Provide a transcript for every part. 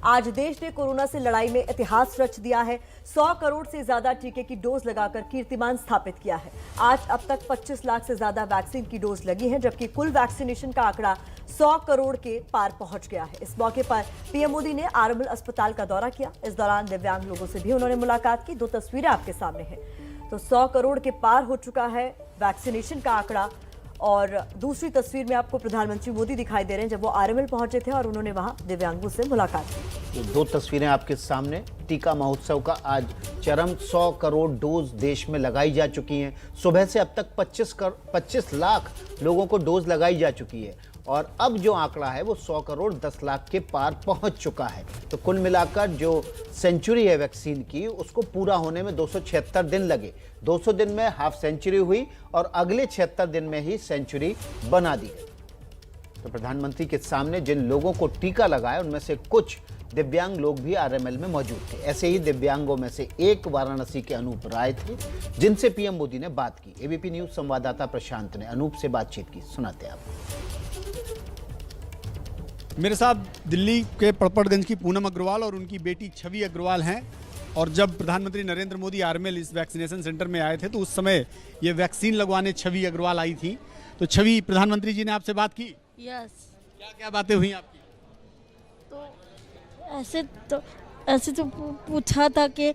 आज देश ने कोरोना से लड़ाई में इतिहास रच दिया है। 100 करोड़ से ज्यादा टीके की डोज लगाकर कीर्तिमान स्थापित किया है। आज अब तक 25 लाख से ज्यादा वैक्सीन की डोज लगी है, जबकि कुल वैक्सीनेशन का आंकड़ा 100 करोड़ के पार पहुंच गया है। इस मौके पर पीएम मोदी ने आरएमएल अस्पताल का दौरा किया। इस दौरान दिव्यांग लोगों से भी उन्होंने मुलाकात की। 2 तस्वीरें आपके सामने हैं। तो 100 करोड़ के पार हो चुका है वैक्सीनेशन का आंकड़ा। और दूसरी तस्वीर में आपको प्रधानमंत्री मोदी दिखाई दे रहे हैं जब वो आरएमएल पहुंचे थे और उन्होंने वहां दिव्यांगों से मुलाकात की। 2 तस्वीरें आपके सामने। टीका महोत्सव का आज चरम 100 करोड़ डोज देश में लगाई जा चुकी हैं। सुबह से अब तक 25 लाख लोगों को डोज लगाई जा चुकी है और अब जो आंकड़ा है वो 100 करोड़ 10 लाख के पार पहुंच चुका है। तो कुल मिलाकर जो सेंचुरी है वैक्सीन की, उसको पूरा होने में 276 दिन लगे। 200 दिन में हाफ सेंचुरी हुई और अगले 76 दिन में ही सेंचुरी बना दी गई। तो प्रधानमंत्री के सामने जिन लोगों को टीका लगाया उनमें से कुछ दिव्यांग लोग भी आरएमएल में मौजूद थे। ऐसे ही दिव्यांगों में से एक वाराणसी के अनूप राय थे, जिनसे पीएम मोदी ने बात की। एबीपी न्यूज संवाददाता प्रशांत ने अनूप से बातचीत की, सुनाते हैं आपको। मेरे साथ दिल्ली के पड़पड़गंज की पूनम अग्रवाल और उनकी बेटी छवि अग्रवाल हैं। और जब प्रधानमंत्री नरेंद्र मोदी आरएमएल इस वैक्सीनेशन सेंटर में आए थे तो उस समय ये वैक्सीन लगवाने छवि अग्रवाल आई थी। तो छवि, प्रधानमंत्री जी ने आपसे बात की? यस। क्या क्या बातें हुई आपकी? तो ऐसे तो पूछा था कि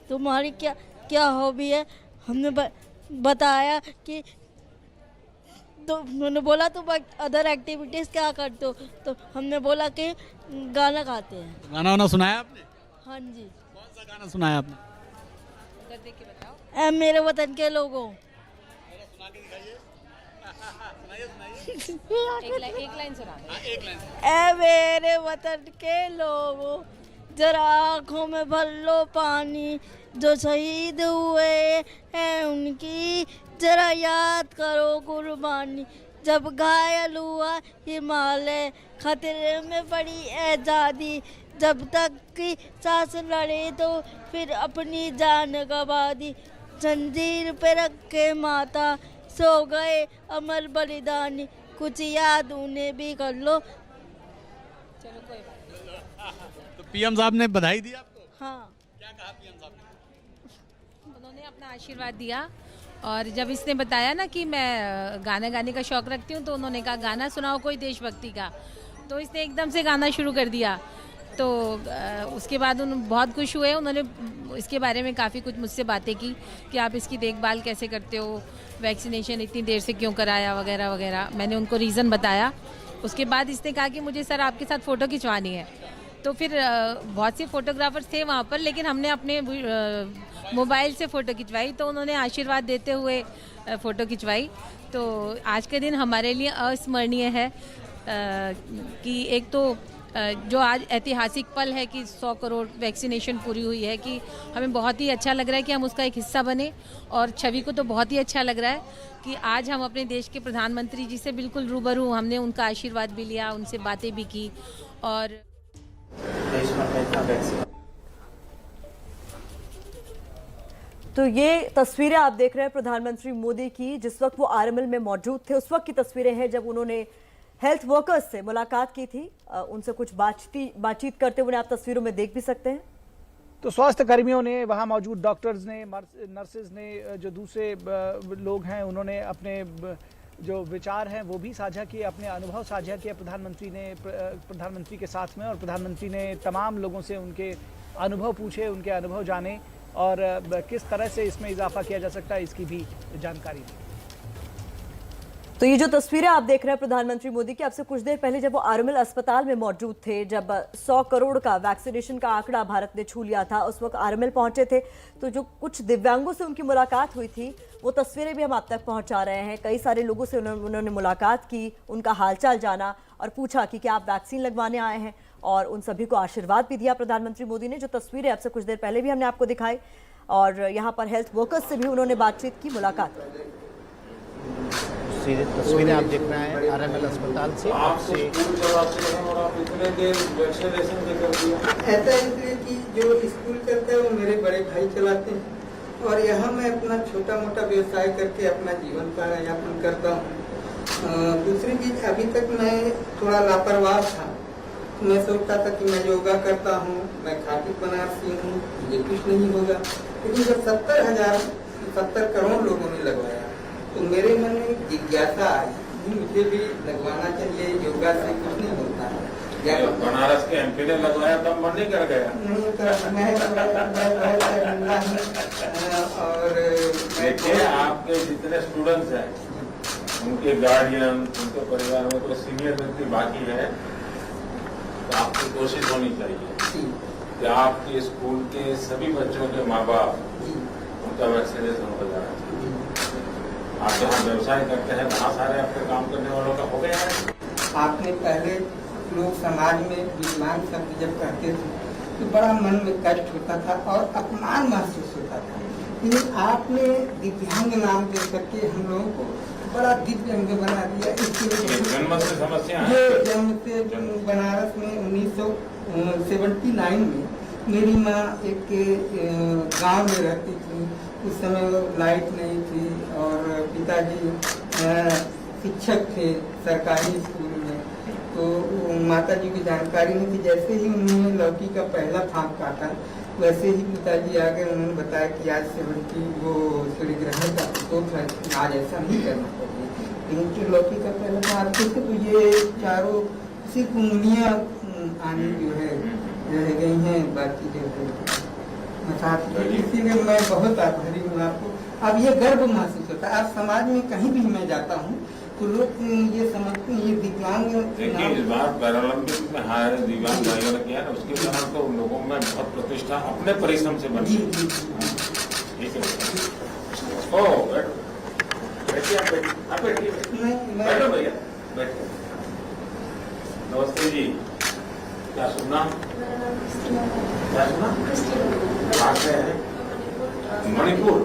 तुम्हारी क्या हॉबी है। हमने बताया कि तो उन्होंने बोला तो अदर एक्टिविटीज क्या करते हो, तो हमने बोला कि गाना गाते हैं। गाना वाना सुनाया आपने? हाँ जी। कौन सा गाना सुनाया आपने? देख के बताओ। ऐ मेरे वतन के लोगों। सुना के दिखाइए। एक लाइन सुना दे। एक लाइन। ऐ मेरे वतन के लोगों, जरा आँखों में भर लो पानी, जो शहीद हुए हैं उनकी जरा याद करो कुर्बानी। जब घायल हुआ हिमालय, खतरे में पड़ी आज़ादी, जब तक की सांस लड़े तो फिर अपनी जान गवा दी। जंजीर पे रखे माता, सो गए अमर बलिदानी, कुछ याद उन्हें भी कर लो। चलो कोई बात। तो पीएम साहब ने बधाई दी आपको? हाँ। क्या कहा पीएम साहब ने? उन्होंने अपना आशीर्वाद दिया और जब इसने बताया ना कि मैं गाना गाने का शौक़ रखती हूँ तो उन्होंने कहा गाना सुनाओ कोई देशभक्ति का, तो इसने एकदम से गाना शुरू कर दिया। तो उसके बाद उन्होंने बहुत खुश हुए। उन्होंने इसके बारे में काफ़ी कुछ मुझसे बातें की कि आप इसकी देखभाल कैसे करते हो, वैक्सीनेशन इतनी देर से क्यों कराया वगैरह वगैरह। मैंने उनको रीज़न बताया। उसके बाद इसने कहा कि मुझे सर आपके साथ फ़ोटो खिंचवानी है। तो फिर बहुत से फ़ोटोग्राफर्स थे वहाँ पर, लेकिन हमने अपने मोबाइल से फ़ोटो खिंचवाई। तो उन्होंने आशीर्वाद देते हुए फ़ोटो खिंचवाई। तो आज का दिन हमारे लिए अस्मरणीय है कि एक तो जो आज ऐतिहासिक पल है कि 100 करोड़ वैक्सीनेशन पूरी हुई है, कि हमें बहुत ही अच्छा लग रहा है कि हम उसका एक हिस्सा बने। और छवि को तो बहुत ही अच्छा लग रहा है कि आज हम अपने देश के प्रधानमंत्री जी से बिल्कुल रूबरू, हमने उनका आशीर्वाद भी लिया, उनसे बातें भी की। और तो ये तस्वीरें आप देख रहे हैं प्रधानमंत्री मोदी की जिस वक्त वो आरएमएल में मौजूद थे। उस वक्त की तस्वीरें हैं जब उन्होंने हेल्थ वर्कर्स से मुलाकात की थी। उनसे कुछ बातचीत करते हुए आप तस्वीरों में देख भी सकते हैं। तो स्वास्थ्य कर्मियों ने, वहां मौजूद डॉक्टर्स ने, नर्सेज ने, जो दूसरे लोग हैं, उन्होंने अपने जो विचार हैं वो भी साझा किए, अपने अनुभव साझा किए प्रधानमंत्री के साथ में। और प्रधानमंत्री ने तमाम लोगों से उनके अनुभव पूछे, उनके अनुभव जाने और किस तरह से इसमें इजाफा किया जा सकता है इसकी भी जानकारी दी। तो ये जो तस्वीरें आप देख रहे हैं प्रधानमंत्री मोदी की, आपसे कुछ देर पहले जब वो आरएमएल अस्पताल में मौजूद थे, जब 100 करोड़ का वैक्सीनेशन का आंकड़ा भारत ने छू लिया था, उस वक्त आरएमएल पहुंचे थे। तो जो कुछ दिव्यांगों से उनकी मुलाकात हुई थी वो तस्वीरें भी हम आप तक पहुंचा रहे हैं। कई सारे लोगों से उन्होंने मुलाकात की, उनका हालचाल जाना और पूछा कि क्या आप वैक्सीन लगवाने आए हैं, और उन सभी को आशीर्वाद भी दिया प्रधानमंत्री मोदी ने। जो तस्वीरें आपसे कुछ देर पहले भी हमने आपको दिखाई, और यहाँ पर हेल्थ वर्कर्स से भी उन्होंने बातचीत की, मुलाकात की। तस्वीरें आप देख रहे हैं आरएमएल अस्पताल से। ऐसा इसलिए कि जो स्कूल चलता है वो मेरे बड़े भाई चलाते हैं और यहाँ मैं अपना छोटा मोटा व्यवसाय करके अपना जीवन का यापन करता हूँ। दूसरी चीज, अभी तक मैं थोड़ा लापरवाह था मैं सोचता था कि मैं योगा करता हूँ, मैं खाटी बनारसी हूँ, ये कुछ नहीं होगा। लेकिन जब 70 करोड़ लोगों ने लगवाया तो मेरे मन में एक जिज्ञासा आई कि मुझे भी लगवाना चाहिए, योगा से कुछ नहीं होता है। बनारस के एमपी ने लगवाया तब मन नहीं कर गया। नहीं कर, मैं और देखिए आपके जितने स्टूडेंट्स हैं उनके गार्डियन, उनके परिवार में कोई सीनियर व्यक्ति बाकी है तो आपकी कोशिश होनी चाहिए कि आपके स्कूल के सभी बच्चों के माँ बाप उनका वैक्सीनेशन हो जाना चाहिए। आप जहाँ व्यवसाय करते हैं वहाँ सारे आपके काम करने वालों का हो गया है। आपने पहले लोग समाज में विकलांग शब्द जब कहते थे तो बड़ा मन में कष्ट होता था और अपमान महसूस होता था, लेकिन आपने दिव्यांग नाम दे करके हम लोगों को बड़ा दिव्यांग बना दिया। इसलिए जन्म से समस्या ये जन्म से बनारस में 1979 में मेरी माँ एक गांव में रहती थी। उस समय लाइट नहीं थी और पिताजी शिक्षक थे सरकारी स्कूल में, तो माता जी की जानकारी नहीं थी। जैसे ही उन्होंने लौकी का पहला थाप काटा वैसे ही पिताजी आ गए, उन्होंने बताया कि आज से बल्कि वो सूर्य ग्रहण का प्रकोप है, आज ऐसा नहीं करना चाहिए। लेकिन लौकी का पहला थाप थे तो ये चारों सिर्फ उंगलियां आनी जो है रह गई हैं, बाकी जो है। इसीलिए मैं बहुत आभारी हूँ आपको। अब ये गर्व महसूस होता है। अब समाज में कहीं भी मैं जाता हूँ तो लोग ये समझते हैं ये दिव्यांग। देखिए इस बार पैरालंपिक में हार दिव्यांग भाइयों ने किया ना, उसके कारण तो लोगों में बहुत प्रतिष्ठा अपने परिश्रम से बनी। ठीक है। ओ बैठिए आप बैठिए बैठो भैया बैठिए। नमस्ते जी, क्या सुनना क्या सुना? कहाँ से है? मणिपुर।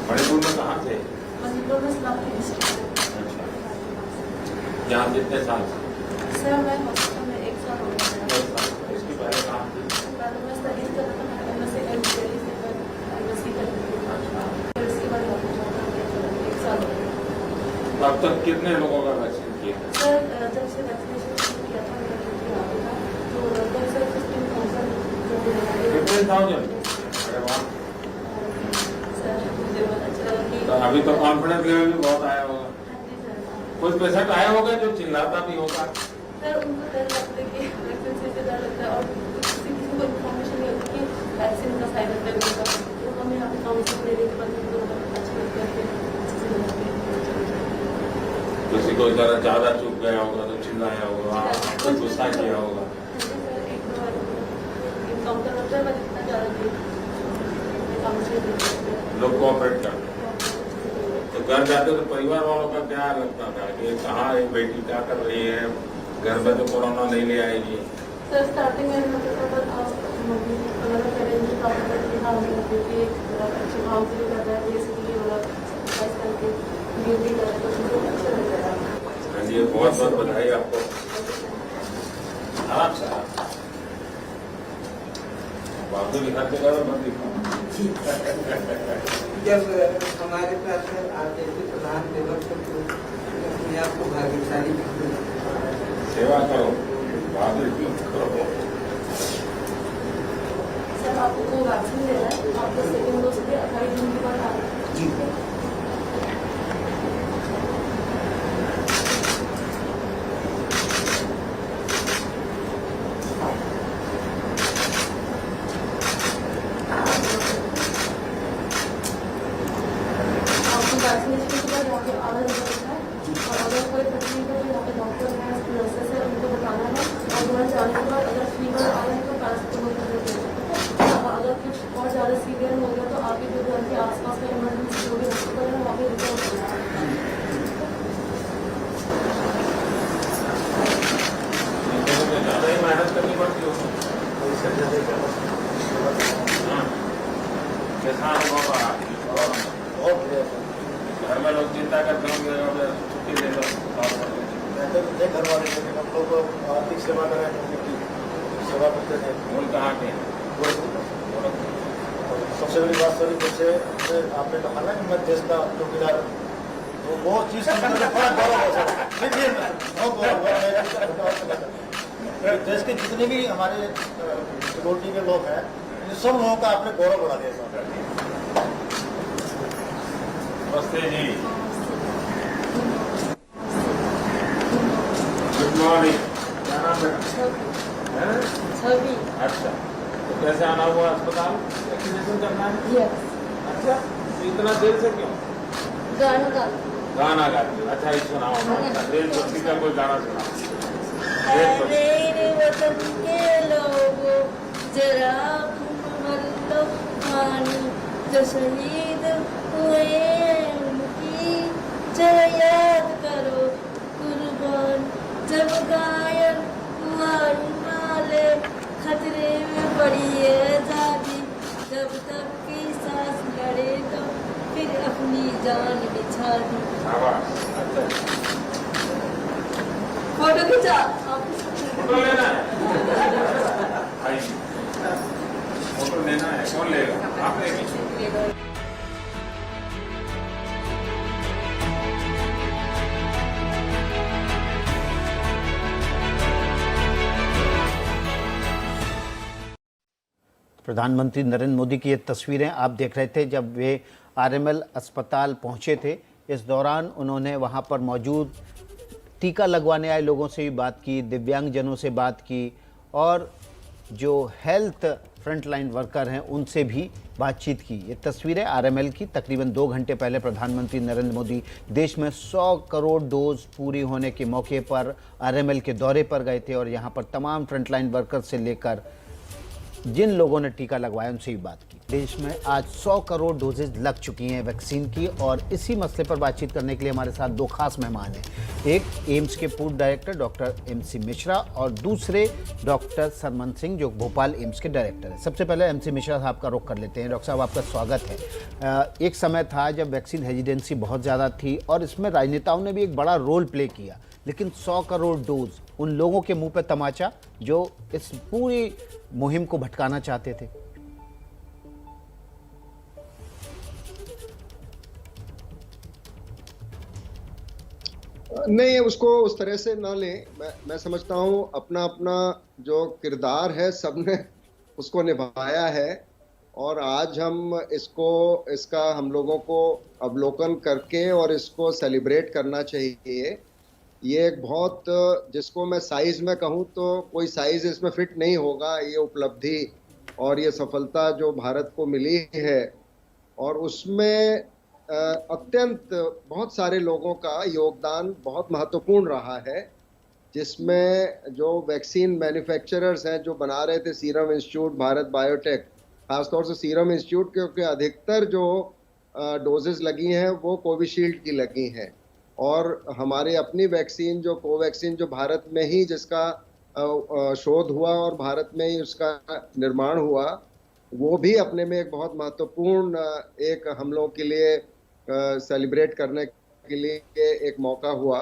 मणिपुर में कहाँ से? यहाँ कितने साल से? सर मैं हॉस्पिटल में 1 साल हो गया। इसके पहले कहाँ थे? पहले मैं स्टडीज करता था, मैं एमएससी दिल्ली से एमएससी करती थी। इसके बाद 1 साल हो गया। अब तक कितने लोगों का वैक्सीन किया? सर जब से वैक्सीनेशन शुरू किया था मेरा ड्यूटी आगे था तो लगभग सर 15,000। अरे वाह। सर मुझे बहुत अच्छा लगा कि तो अभी तो कॉन्फिडेंस लेवल भी बहुत आया होगा। कुछ पेशेंट आया होगा जो चिल्लाता भी होगा। सर उनको डर लगता है कि वैक्सीन से डर लगता है और किसी को इन्फॉर्मेशन नहीं होती कि वैक्सीन का साइड इफेक्ट होगा, तो हमें यहाँ पे काउंसलिंग लेने के बाद उनको अच्छा लगता है कि किसी को जरा ज्यादा चुप गया होगा तो चिल्लाया होगा, कुछ गुस्सा किया होगा। एक बार इनकाउंटर होता है बस इतना ज़्यादा काउंसलिंग लोग कोऑपरेट करते हैं। तो घर जाते तो परिवार वालों का क्या लगता था कि कहाँ एक बेटी क्या कर रही है, घर में तो कोरोना नहीं ले आएगी? सर स्टार्टिंग में अच्छे भाव से कर रहा है, इसलिए करके ड्यूटी कर रहा है तो अच्छा लग रहा है। चलिए बहुत बहुत बधाई आपको। आराम से बाबू दिखाते जाओ मत दिखाओ। जब हमारे साथ आप जैसे प्रधान सेवक तो अपने आप को भाग्यशाली सेवा करो, बहादुर करो। सर आपको वैक्सीन देना है, आपको सेकेंड डोज के 28 दिन के बाद आना है। वैक्सीनेशन के बाद यहाँ पे आना जरूरत है और अगर कोई तकलीफ है तो यहाँ पे डॉक्टर है, नर्सेस है, उनको बताना है और वहाँ जाने के बाद अगर फीवर आ रहा है तो पैरासिटामोल का दे अगर कुछ और ज़्यादा सीवियर हो गया तो आपके जो घर के आसपास का इमरजेंसी जो भी हॉस्पिटल है वहाँ पे रिपोर्ट करना है। ज़्यादा ही मेहनत करनी पड़ती हो। कैसा अनुभव रहा? घर में लोग चिंता करते होंगे छुट्टी ले लो। घर वाले हम लोग आर्थिक सेवा करें, सेवा करते थे। मूल कहाँ के? सबसे बड़ी बात सर जैसे आपने कहा ना कि मैं देश का चौकीदार, तो वो चीज़ बड़ा गौरव है सर। बहुत गौरव है। देश के जितने भी हमारे सिक्योरिटी के लोग हैं, इन सब लोगों का आपने गौरव बढ़ा दिया साहब। नमस्ते जी, गुड मॉर्निंग। क्या नाम बेटा? हैं? छवि। अच्छा, तो कैसे आना हुआ अस्पताल? वैक्सीनेशन करना है? यस। अच्छा, तो इतना देर से क्यों? गाना गा। गाना गाती हो? अच्छा, ये सुनाओ ना, देशभक्ति का कोई गाना सुनाओ। ऐ मेरे वतन के लोगों, जरा भर लो पानी, जो शहीद हुए उनकी जरा याद करो कुर्बान। जब घायल हुआ वाले, खतरे में पड़ी है आजादी, जब तक की सांस लड़े तो फिर अपनी जान बिछा दी। शाबाश। अच्छा, फोटो खींचा। फोटो लेना है? भाई, फोटो लेना है, कौन लेगा? आप लेंगे? प्रधानमंत्री नरेंद्र मोदी की ये तस्वीरें आप देख रहे थे जब वे आरएमएल अस्पताल पहुंचे थे। इस दौरान उन्होंने वहां पर मौजूद टीका लगवाने आए लोगों से भी बात की, दिव्यांगजनों से बात की और जो हेल्थ फ्रंटलाइन वर्कर हैं उनसे भी बातचीत की। ये तस्वीरें आरएमएल की। तकरीबन 2 घंटे पहले प्रधानमंत्री नरेंद्र मोदी देश में 100 करोड़ डोज पूरी होने के मौके पर आरएमएल के दौरे पर गए थे और यहाँ पर तमाम फ्रंटलाइन वर्कर से लेकर जिन लोगों ने टीका लगवाया उनसे भी बात की। देश में आज 100 करोड़ डोजेज लग चुकी हैं वैक्सीन की और इसी मसले पर बातचीत करने के लिए हमारे साथ 2 खास मेहमान हैं। एक एम्स के पूर्व डायरेक्टर डॉक्टर MC मिश्रा और दूसरे डॉक्टर सरमन सिंह जो भोपाल एम्स के डायरेक्टर हैं। सबसे पहले MC मिश्रा साहब का रुख कर लेते हैं। डॉक्टर साहब, आपका स्वागत है। एक समय था जब वैक्सीन हेजिडेंसी बहुत ज़्यादा थी और इसमें राजनेताओं ने भी एक बड़ा रोल प्ले किया, लेकिन 100 करोड़ डोज उन लोगों के मुंह पे तमाचा जो इस पूरी मुहिम को भटकाना चाहते थे। नहीं, उसको उस तरह से ना लें। मैं समझता हूँ अपना अपना जो किरदार है सबने उसको निभाया है और आज हम इसका हम लोगों को अवलोकन करके और इसको सेलिब्रेट करना चाहिए। ये एक बहुत, जिसको मैं साइज में कहूँ तो कोई साइज इसमें फिट नहीं होगा। ये उपलब्धि और ये सफलता जो भारत को मिली है और उसमें अत्यंत बहुत सारे लोगों का योगदान बहुत महत्वपूर्ण रहा है, जिसमें जो वैक्सीन मैन्युफैक्चरर्स हैं जो बना रहे थे, सीरम इंस्टीट्यूट, भारत बायोटेक, खासतौर से सीरम इंस्टीट्यूट, क्योंकि अधिकतर जो डोजेस लगी हैं वो कोविशील्ड की लगी हैं और हमारी अपनी वैक्सीन जो कोवैक्सीन जो भारत में ही जिसका शोध हुआ और भारत में ही उसका निर्माण हुआ, वो भी अपने में एक बहुत महत्वपूर्ण एक हम लोगों के लिए सेलिब्रेट करने के लिए एक मौका हुआ,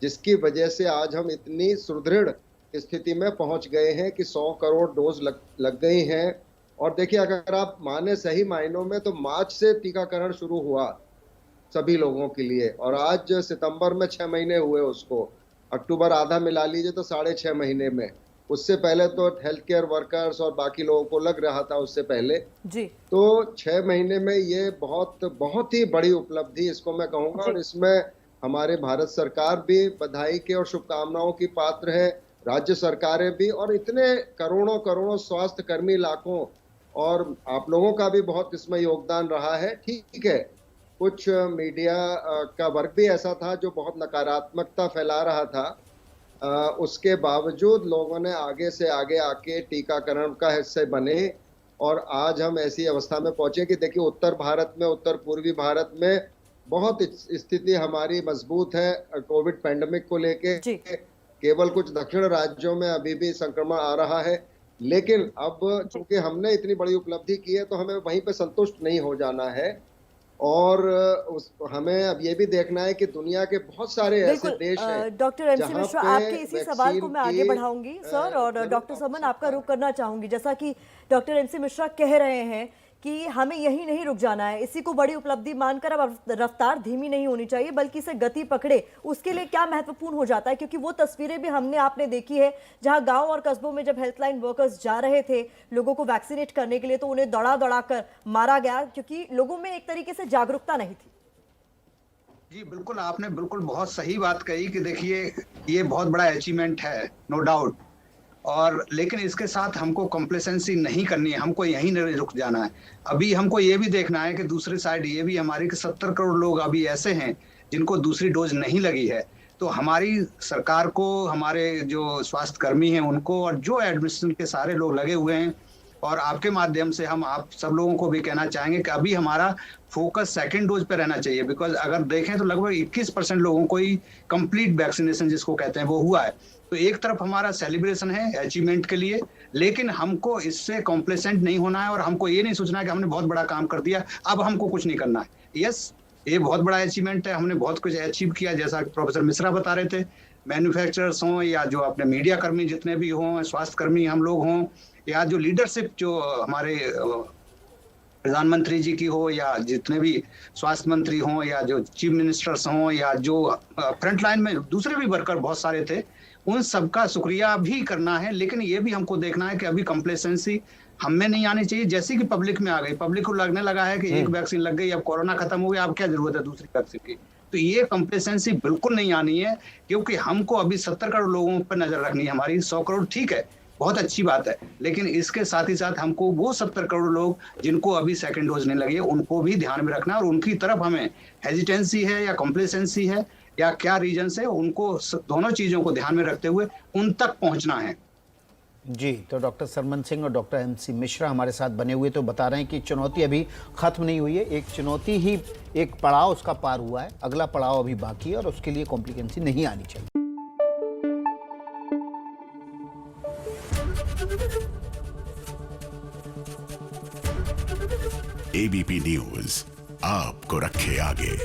जिसकी वजह से आज हम इतनी सुदृढ़ स्थिति में पहुंच गए हैं कि 100 करोड़ डोज लग गई हैं। और देखिए, अगर आप माने सही मायनों में तो मार्च से टीकाकरण शुरू हुआ सभी लोगों के लिए और आज सितंबर में 6 महीने हुए उसको, अक्टूबर आधा मिला लीजिए तो 6.5 महीने में। उससे पहले तो हेल्थ केयर वर्कर्स और बाकी लोगों को लग रहा था उससे पहले जी। तो 6 महीने में ये बहुत ही बड़ी उपलब्धि इसको मैं कहूँगा और इसमें हमारे भारत सरकार भी बधाई के और शुभकामनाओं की पात्र है, राज्य सरकारें भी और इतने करोड़ों स्वास्थ्य कर्मी, लाखों, और आप लोगों का भी बहुत इसमें योगदान रहा है। ठीक है, कुछ मीडिया का वर्ग भी ऐसा था जो बहुत नकारात्मकता फैला रहा था, उसके बावजूद लोगों ने आगे से आगे आके टीकाकरण का हिस्से बने और आज हम ऐसी अवस्था में पहुंचे कि देखिए उत्तर भारत में, उत्तर पूर्वी भारत में बहुत स्थिति हमारी मजबूत है कोविड पैंडेमिक को लेके। केवल कुछ दक्षिण राज्यों में अभी भी संक्रमण आ रहा है, लेकिन अब चूंकि हमने इतनी बड़ी उपलब्धि की है तो हमें वहीं पे संतुष्ट नहीं हो जाना है और हमें अब ये भी देखना है कि दुनिया के बहुत सारे ऐसे देश हैं। डॉक्टर MC मिश्रा, आपके इसी सवाल को मैं आगे बढ़ाऊंगी सर, और डॉक्टर सरमन आपका रुख करना चाहूंगी। जैसा कि डॉक्टर MC मिश्रा कह रहे हैं कि हमें यही नहीं रुक जाना है, इसी को बड़ी उपलब्धि मानकर अब रफ्तार धीमी नहीं होनी चाहिए बल्कि इसे गति पकड़े, उसके लिए क्या महत्वपूर्ण हो जाता है। क्योंकि वो तस्वीरें भी आपने देखी है जहां गांव और कस्बों में जब हेल्पलाइन वर्कर्स जा रहे थे लोगों को वैक्सीनेट करने के लिए, तो उन्हें दौड़ा कर मारा गया क्योंकि लोगों में एक तरीके से जागरूकता नहीं थी। जी बिल्कुल, आपने बिल्कुल बहुत सही बात कही कि देखिए ये बहुत बड़ा अचीवमेंट है, नो डाउट, और लेकिन इसके साथ हमको कॉम्प्लेसेंसी नहीं करनी है, हमको यहीं नहीं रुक जाना है। अभी हमको ये भी देखना है कि दूसरी साइड ये भी हमारी कि 70 करोड़ लोग अभी ऐसे हैं जिनको दूसरी डोज नहीं लगी है। तो हमारी सरकार को, हमारे जो स्वास्थ्य कर्मी हैं उनको, और जो एडमिनिस्ट्रेशन के सारे लोग लगे हुए हैं, और आपके माध्यम से हम आप सब लोगों को भी कहना चाहेंगे कि अभी हमारा फोकस सेकंड डोज पे रहना चाहिए। बिकॉज अगर देखें तो लगभग 21% लोगों को ही कंप्लीट वैक्सीनेशन जिसको कहते हैं वो हुआ है। तो एक तरफ हमारा सेलिब्रेशन है अचीवमेंट के लिए, लेकिन हमको इससे कॉम्प्लेसेंट नहीं होना है और हमको ये नहीं सोचना है कि हमने बहुत बड़ा काम कर दिया, अब हमको कुछ नहीं करना है। यस, ये बहुत बड़ा अचीवमेंट है, हमने बहुत कुछ अचीव किया, जैसा कि प्रोफेसर मिश्रा बता रहे थे। मैन्युफैक्चरर्स हों या जो अपने मीडिया कर्मी जितने भी हों, स्वास्थ्य कर्मी हम लोग हों, या जो लीडरशिप जो हमारे प्रधानमंत्री जी की हो, या जितने भी स्वास्थ्य मंत्री हों, या जो चीफ मिनिस्टर्स हों, या जो फ्रंट लाइन में दूसरे भी वर्कर बहुत सारे थे, उन सबका शुक्रिया भी करना है। लेकिन ये भी हमको देखना है कि अभी कंप्लेसेंसी हम में नहीं आनी चाहिए, जैसी कि पब्लिक में आ गई। पब्लिक को लगने लगा है कि एक वैक्सीन लग गई, अब कोरोना खत्म हो गया, अब क्या जरूरत है दूसरी वैक्सीन की। तो ये कंप्लेसेंसी बिल्कुल नहीं आनी है, क्योंकि हमको अभी 70 करोड़ लोगों पर नजर रखनी है। हमारी 100 करोड़ ठीक है, बहुत अच्छी बात है, लेकिन इसके साथ ही साथ हमको वो 70 करोड़ लोग जिनको अभी सेकंड डोज नहीं लगी है उनको भी ध्यान में रखना है, और उनकी तरफ हमें हेजिटेंसी है या कॉम्प्लेसेंसी है या क्या रीजन है, उनको दोनों चीजों को ध्यान में रखते हुए उन तक पहुंचना है। जी, तो डॉक्टर सरमन सिंह और डॉक्टर MC मिश्रा हमारे साथ बने हुए तो बता रहे हैं कि चुनौती अभी खत्म नहीं हुई है, एक चुनौती ही एक पड़ाव उसका पार हुआ है, अगला पड़ाव अभी बाकी है और उसके लिए कॉम्प्लिकेंसी नहीं आनी चाहिए। ABP न्यूज आपको रखे आगे।